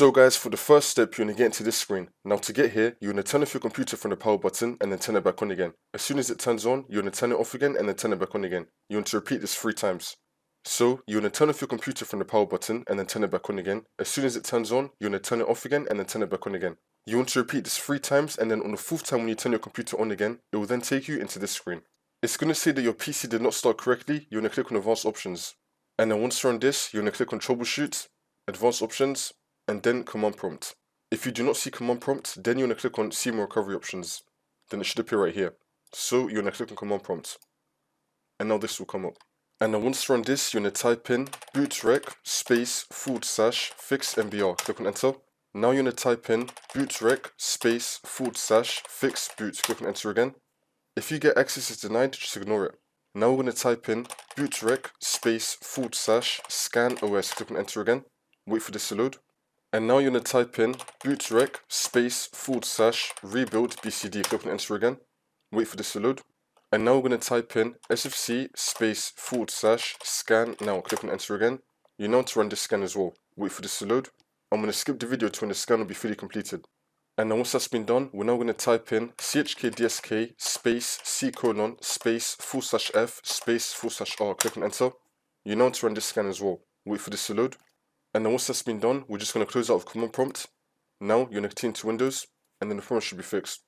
So guys, for the first step, you're going to get into this screen. Now to get here, you're going to turn off your computer from the power button and then turn it back on again. As soon as it turns on, you're going to turn it off again and then turn it back on again. You want to repeat this 3 times. So you're going to turn off your computer from the power button and then turn it back on again. As soon as it turns on, you're going to turn it off again and then turn it back on again. You want to repeat this 3 times, and then on the 4th time when you turn your computer on again, it will then take you into this screen. It's going to say that your PC did not start correctly. You're going to click on Advanced Options. And then once you're on this, you're going to click on Troubleshoot, Advanced Options, and then Command Prompt. If you do not see Command Prompt, then you're going to click on See More Recovery Options. Then it should appear right here. So you're going to click on Command Prompt. And now this will come up. And then once you're on this, you're going to type in bootrec space / fix MBR. Click on Enter. Now you're going to type in bootrec space / fix boot. Click on Enter again. If you get access is denied, just ignore it. Now we're going to type in bootrec space / scan OS. Click on Enter again. Wait for this to load. And now you're going to type in bootrec space / rebuild BCD. Click on Enter again. Wait for this to load. And now we're going to type in sfc space / scan now. Click on Enter again. You know to run this scan as well. Wait for this to load. I'm going to skip the video to when the scan will be fully completed. And now once that's been done, we're now going to type in chkdsk space c : space /f space /r. Click on Enter. You know to run this scan as well. Wait for this to load. And then once that's been done, we're just going to close out of Command Prompt. Now you're going to continue to Windows, and then the problem should be fixed.